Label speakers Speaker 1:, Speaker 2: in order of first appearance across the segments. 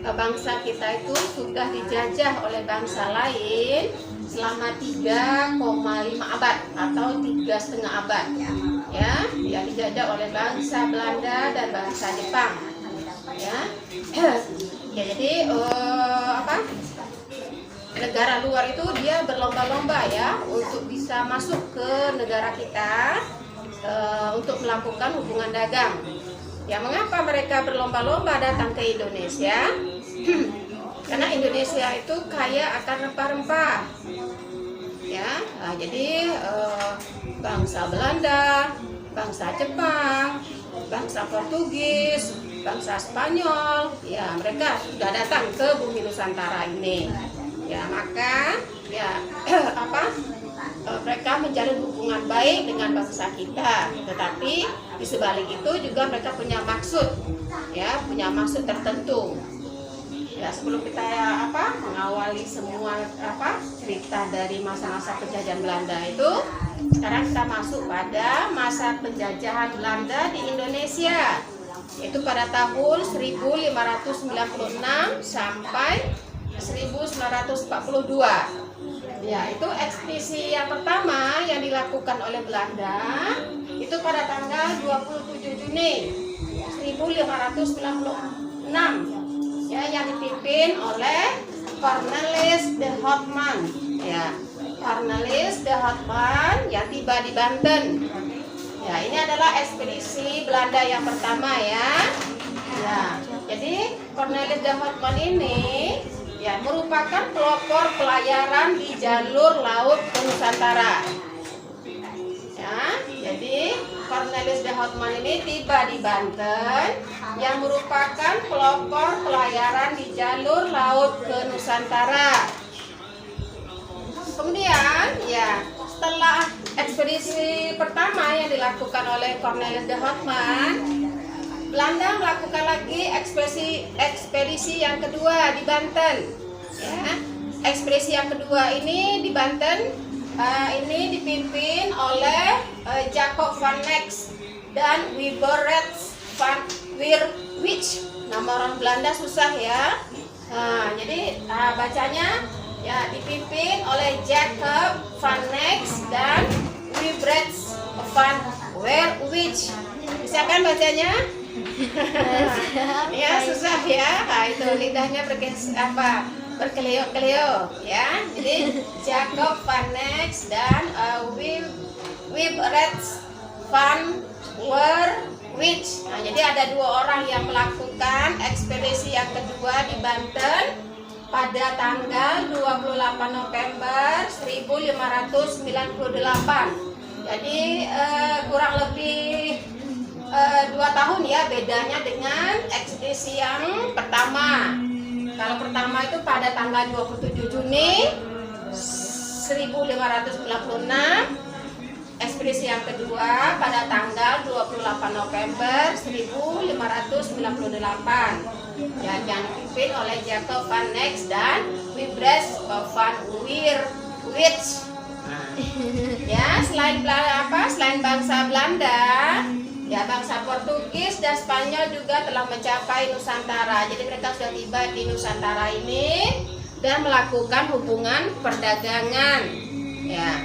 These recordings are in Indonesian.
Speaker 1: bangsa kita itu sudah dijajah oleh bangsa lain selama 3,5 abad atau 3,5 abad. Ya, yang dijajah oleh bangsa Belanda dan bangsa Jepang. Ya, ya jadi negara luar itu dia berlomba-lomba ya untuk bisa masuk ke negara kita untuk melakukan hubungan dagang. Ya, mengapa mereka berlomba-lomba datang ke Indonesia? Karena Indonesia itu kaya akan rempah-rempah. Ya, nah, jadi bangsa Belanda, bangsa Jepang, bangsa Portugis, bangsa Spanyol, ya mereka sudah datang ke bumi Nusantara ini. Ya, maka ya mereka menjalin hubungan baik dengan bangsa kita, tetapi di sebalik itu juga mereka punya maksud, ya punya maksud tertentu. Ya, sebelum kita mengawali semua cerita dari masa-masa penjajahan Belanda itu, sekarang kita masuk pada masa penjajahan Belanda di Indonesia, yaitu pada tahun 1596 sampai 1942. Ya, itu ekspedisi yang pertama yang dilakukan oleh Belanda itu pada tanggal 27 Juni 1596. Ya, yang dipimpin oleh Cornelis de Houtman. Ya, Cornelis de Houtman yang tiba di Banten. Ya, ini adalah ekspedisi Belanda yang pertama ya. Ya, jadi Cornelis de Houtman ini ya merupakan pelopor pelayaran di jalur laut ke Nusantara. Ya, jadi Cornelis de Houtman ini tiba di Banten yang merupakan pelopor pelayaran di jalur laut ke Nusantara. Kemudian ya setelah ekspedisi pertama yang dilakukan oleh Cornelis de Houtman, Belanda melakukan lagi ekspedisi yang kedua di Banten. Ya, ekspedisi yang kedua ini di Banten ini dipimpin oleh Jacob van Nex dan Wiberets van Weerwijk. Nama orang Belanda susah ya. Nah, jadi bacanya ya dipimpin oleh Jacob van Nex dan Wiberets van Weerwijk. Bisa kan bacanya? Ya susah ya. Nah, itu lidahnya berkeleo-keleo ya. Jadi Jacob van Nex dan Wiberets van Weerwijk. Nah, jadi ada dua orang yang melakukan ekspedisi yang kedua di Banten pada tanggal 28 November 1598. Jadi kurang lebih 2 tahun ya bedanya dengan ekspedisi yang pertama. Kalau pertama itu pada tanggal 27 Juni 1596, ekspedisi yang kedua pada tanggal 28 November 1598 yang dipimpin oleh Jacob van Nex dan Wiberets van Weerwijk. Ya, selain bangsa Belanda, ya bangsa Portugis dan Spanyol juga telah mencapai Nusantara. Jadi mereka sudah tiba di Nusantara ini dan melakukan hubungan perdagangan. Ya,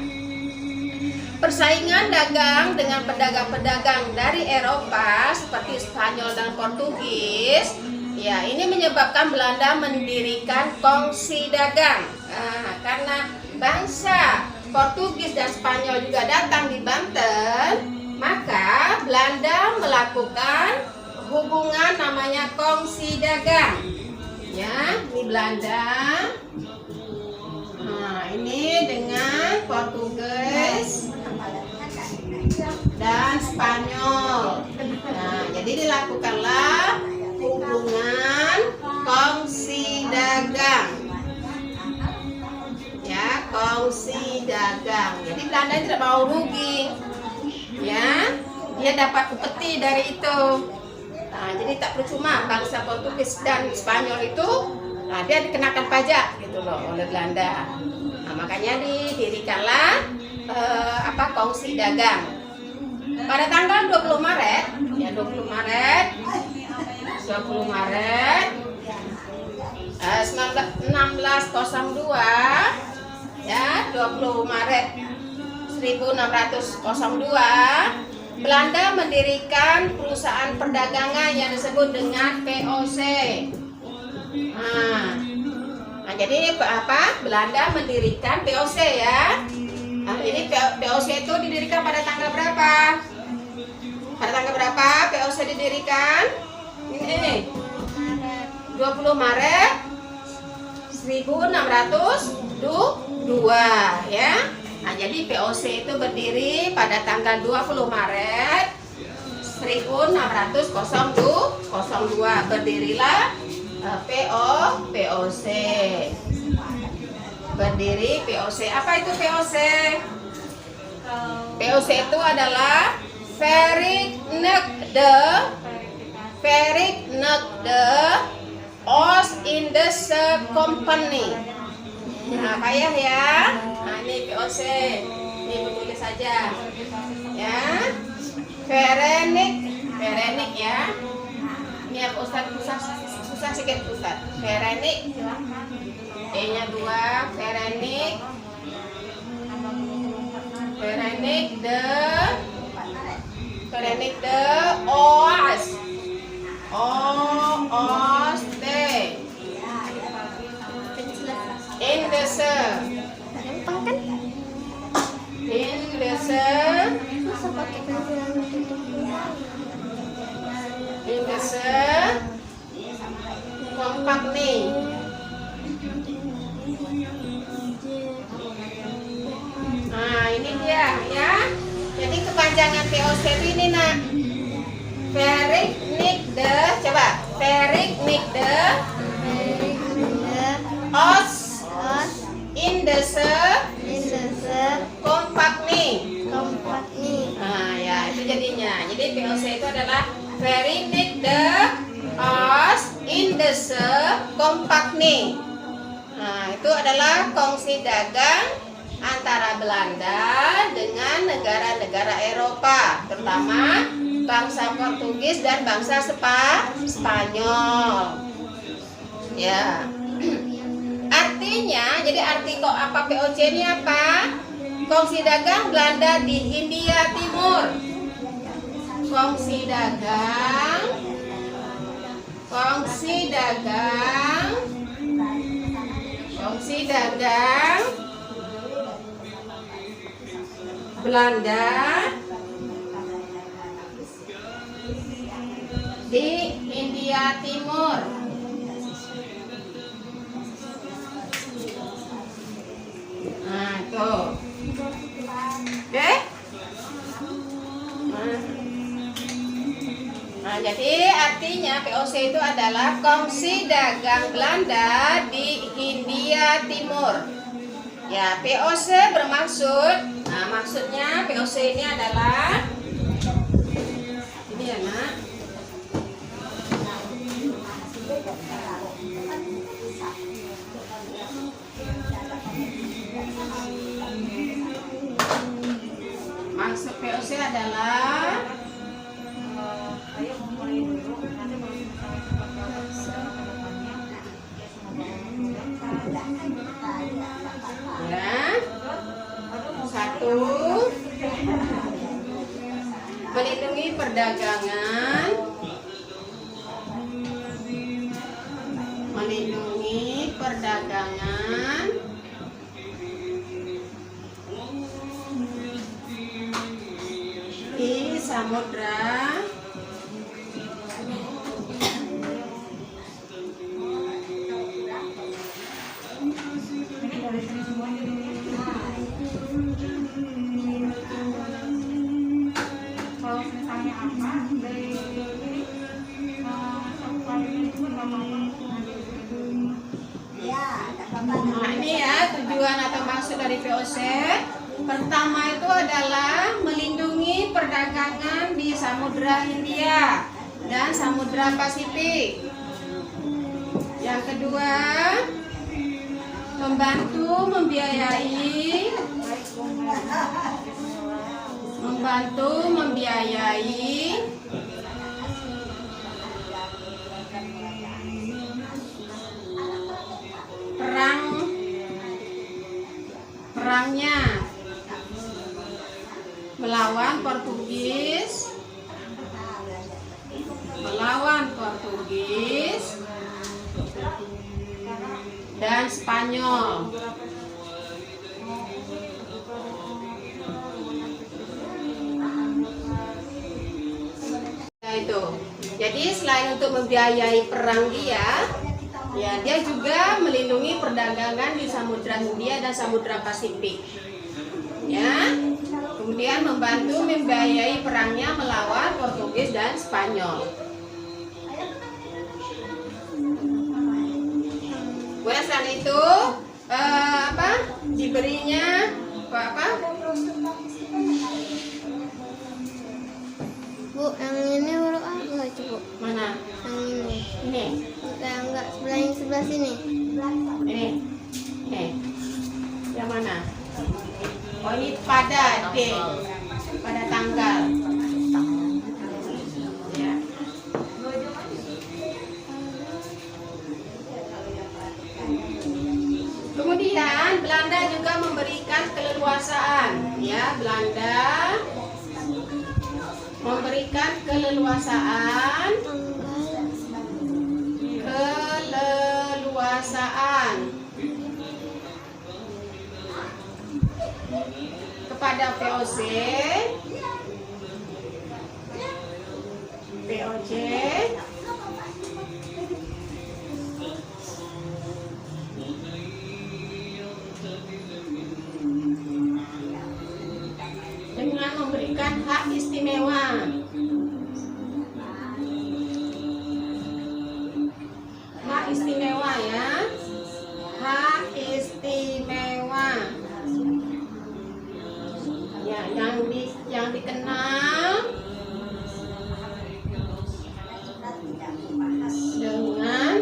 Speaker 1: persaingan dagang dengan pedagang-pedagang dari Eropa seperti Spanyol dan Portugis, ya ini menyebabkan Belanda mendirikan kongsi dagang. Nah, karena bangsa Portugis dan Spanyol juga datang di Banten, maka Belanda melakukan hubungan namanya kongsi dagang. Ya, ini Belanda. Nah, ini dengan Portugis dan Spanyol. Nah, jadi dilakukanlah hubungan kongsi dagang. Ya, kongsi dagang. Jadi Belanda tidak mau rugi. Ya, dia dapat upeti dari itu. Nah, jadi tak percuma bangsa Portugis dan Spanyol itu, nah dia dikenakan pajak gitu loh oleh Belanda. Nah, makanya didirikanlah kongsi dagang. Pada tanggal 20 Maret 1602, Belanda mendirikan perusahaan perdagangan yang disebut dengan VOC. Nah, jadi apa? Belanda mendirikan VOC ya. Nah, ini VOC itu didirikan pada tanggal berapa? Pada tanggal berapa VOC didirikan? Ini 20 Maret 1602 ya. Nah, jadi VOC itu berdiri pada tanggal 20 Maret 1602. Berdirilah VOC. Berdiri VOC. Apa itu VOC? VOC itu adalah Verenigde Oost-Indische Compagnie. Nah, payah ya. Nah, ini VOC. Ini menulis saja. Ya. Verenig ya. Ini apa Ustaz? Susah sedikit Ustaz. Verenig. E-nya 2, Verenig de Indische Compagnie. Nah, ini dia ya. Jadi kepanjangan VOC ini nak. Verenigde, coba. Verenigde Oost-Indische Compagnie. Nah, ya itu jadinya. Jadi VOC itu adalah Verenigde Oost-Indische Compagnie. Nah, itu adalah kongsi dagang antara Belanda dengan negara-negara Eropa, terutama bangsa Portugis dan bangsa Spanyol. Ya. Artinya, jadi arti kok apa VOC ini apa? Kongsi dagang Belanda di Hindia Timur. Kongsi dagang Belanda di Hindia Timur. Nah, itu. Oke? Nah, jadi artinya VOC itu adalah kongsi dagang Belanda di Hindia Timur. Ya, VOC bermaksud, nah maksudnya VOC ini adalah ini ya nak. Maksud VOC adalah ya, satu, melindungi perdagangan, di samudra Nah, ini ya tujuan atau maksud dari VOC. Pertama itu adalah melindungi perdagangan di Samudra Hindia dan Samudra Pasifik. Yang kedua, membantu membiayai perangnya Spanyol. Nah, itu. Jadi selain untuk membiayai perang dia, ya dia juga melindungi perdagangan di Samudra Hindia dan Samudra Pasifik. Ya, kemudian membantu membiayai perangnya melawan Portugis dan Spanyol. Kemudian selain itu diberinya
Speaker 2: Bu, yang ini huruf A enggak cukup?
Speaker 1: Mana?
Speaker 2: Yang ini.
Speaker 1: Ini.
Speaker 2: Enggak, sebelah sini.
Speaker 1: Ini. Yang mana? Oh, ini pada D. Pada tanggal. Ya. Kemudian Belanda juga memberikan keleluasaan, ya, Belanda memberikan keleluasaan kepada VOC dengan memberikan hak istimewa. Hak istimewa, ya. Hak istimewa. Ya, yang dikenal dengan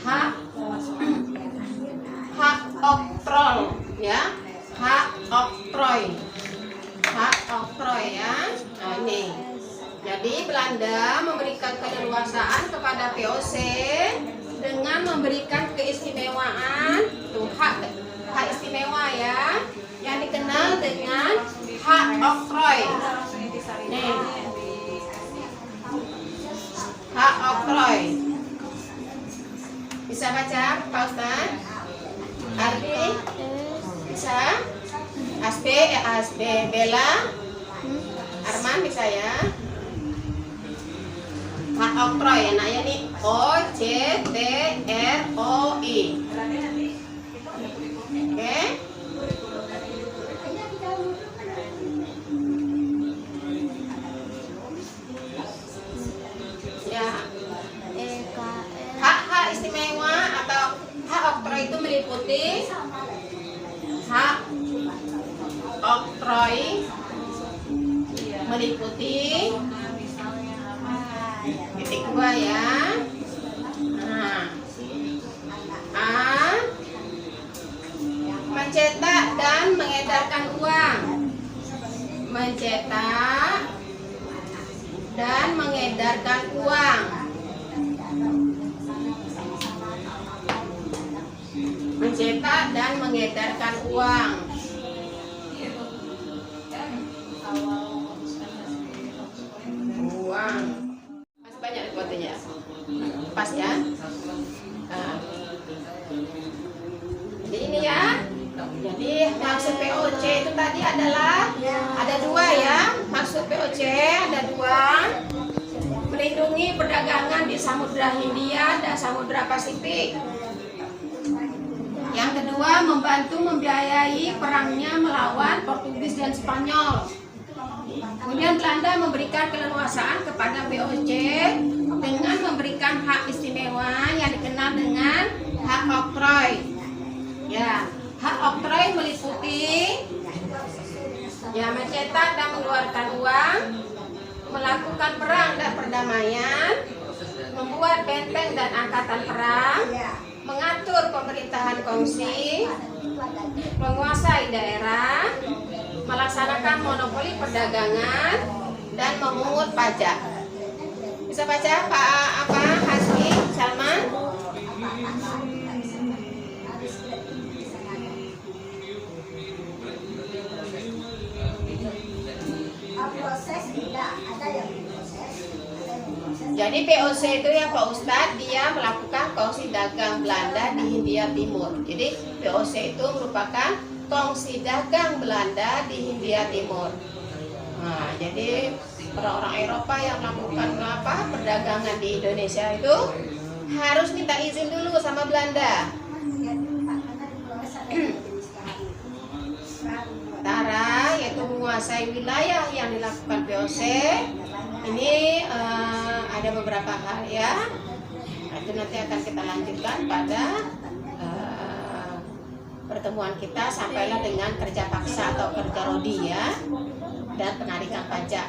Speaker 1: hak oktroi, ya. Hak oktroi, ya. Nah, ini. Jadi Belanda memberikan keleluasaan kepada VOC dengan memberikan keistimewaan, tuh hak istimewa, ya, yang dikenal dengan hak oktroi. Nih, hak oktroi. Bisa baca, Pak Ustaz? Arti? Bisa? Asb, Bella, Arman bisa, ya. Hak oktroi, anaknya nih OCTROI. Oke. Ya. Hak istimewa atau hak oktroi itu meliputi hak oktroi meliputi titik 2, ya. Nah, A, mencetak dan mengedarkan uang. Mencetak dan mengedarkan uang. Mencetak dan mengedarkan uang. Masih banyak fotonya. Pas, ya. Nah. Jadi ini, ya. Jadi maksud POC itu tadi adalah ada 2, ya. Maksud POC ada 2. Melindungi perdagangan di Samudra Hindia dan Samudra Pasifik. Yang kedua, membantu membiayai perangnya melawan Portugis dan Spanyol. Kemudian Belanda memberikan keleluasaan kepada VOC dengan memberikan hak istimewa yang dikenal dengan hak oktroi. Ya, hak oktroi meliputi, ya, mencetak dan mengeluarkan uang, melakukan perang dan perdamaian, membuat benteng dan angkatan perang, mengatur pemerintahan kongsi, menguasai daerah, melaksanakan monopoli perdagangan, dan memungut pajak. Bisa baca Pak Hasbi Salman?
Speaker 3: Proses tidak ada yang diproses, ada yang
Speaker 1: Jadi VOC itu ya Pak Ustadz, dia melakukan kongsi dagang Belanda di Hindia Timur. Jadi VOC itu merupakan kongsi dagang Belanda di Hindia Timur. Nah, jadi orang-orang Eropa yang melakukan perdagangan di Indonesia itu harus minta izin dulu sama Belanda. Sementara yaitu menguasai wilayah yang dilakukan VOC ini ada beberapa hal ya. Itu nanti akan kita lanjutkan pada pertemuan kita, sampailah dengan kerja paksa atau kerja rodi ya, dan penarikan pajak.